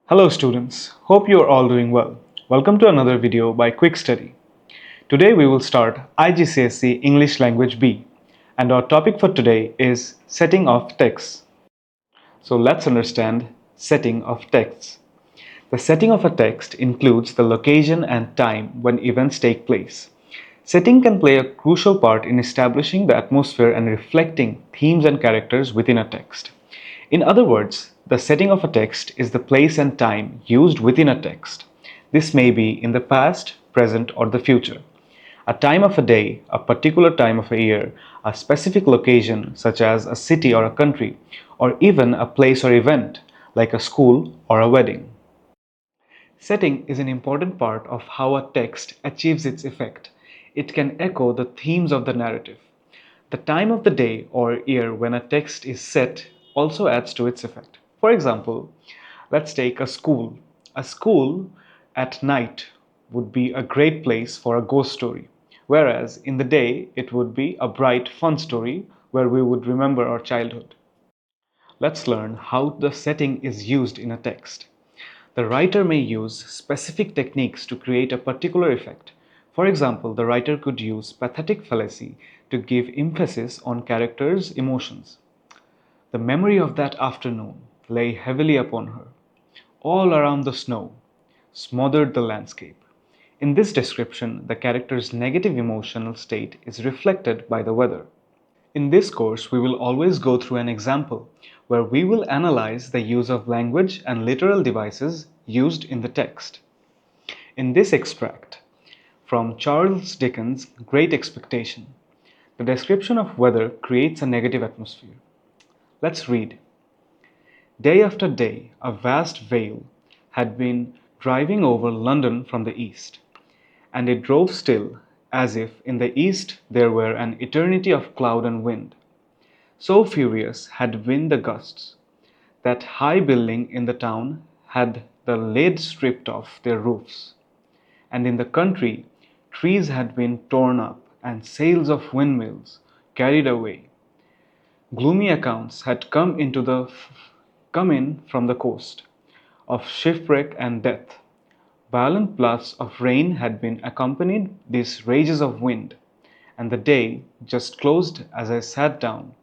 Hello students, hope you are all doing well. Welcome to another video by QuickStudy. Today we will start IGCSE English Language B and our topic for today is setting of texts. So let's understand setting of texts. The setting of a text includes the location and time when events take place. Setting can play a crucial part in establishing the atmosphere and reflecting themes and characters within a text. In other words, the setting of a text is the place and time used within a text. This may be in the past, present, or the future. A time of a day, a particular time of a year, a specific location such as a city or a country, or even a place or event like a school or a wedding. Setting is an important part of how a text achieves its effect. It can echo the themes of the narrative. The time of the day or year when a text is set also adds to its effect. For example, let's take a school. A school at night would be a great place for a ghost story, whereas in the day it would be a bright, fun story where we would remember our childhood. Let's learn how the setting is used in a text. The writer may use specific techniques to create a particular effect. For example, the writer could use pathetic fallacy to give emphasis on characters' emotions. The memory of that afternoon lay heavily upon her. All around the snow smothered the landscape. In this description, the character's negative emotional state is reflected by the weather. In this course, we will always go through an example where we will analyze the use of language and literal devices used in the text. In this extract from Charles Dickens' Great Expectations, the description of weather creates a negative atmosphere. Let's read. Day after day, a vast veil had been driving over London from the east, and it drove still, as if in the east there were an eternity of cloud and wind. So furious had been the gusts, that high buildings in the town had the lead stripped off their roofs, and in the country trees had been torn up and sails of windmills carried away. Gloomy accounts had come in from the coast, of shipwreck and death. Violent blasts of rain had been accompanied these rages of wind, and the day, just closed as I sat down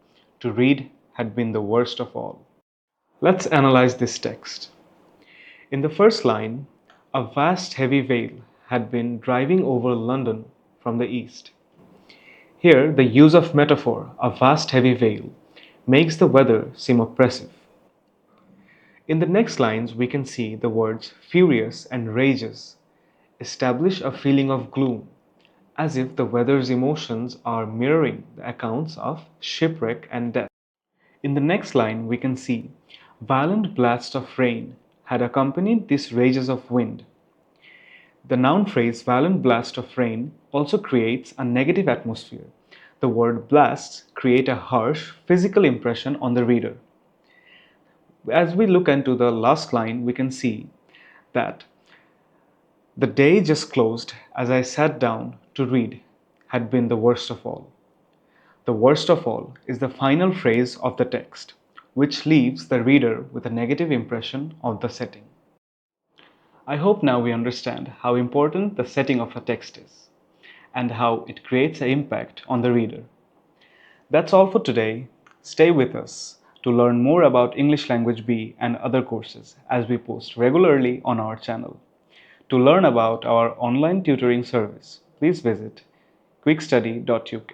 to read, had been the worst of all. Let's analyze this text. In the first line, a vast heavy veil had been driving over London from the east. Here, the use of metaphor, a vast heavy veil, makes the weather seem oppressive. In the next lines, we can see the words furious and rages establish a feeling of gloom, as if the weather's emotions are mirroring the accounts of shipwreck and death. In the next line, we can see violent blasts of rain had accompanied these rages of wind. The noun phrase violent blast of rain also creates a negative atmosphere. The word blasts create a harsh physical impression on the reader. As we look into the last line, we can see that the day just closed as I sat down to read had been the worst of all. The worst of all is the final phrase of the text, which leaves the reader with a negative impression of the setting. I hope now we understand how important the setting of a text is and how it creates an impact on the reader. That's all for today. Stay with us to learn more about English Language B and other courses as we post regularly on our channel. To learn about our online tutoring service, please visit quickstudy.uk.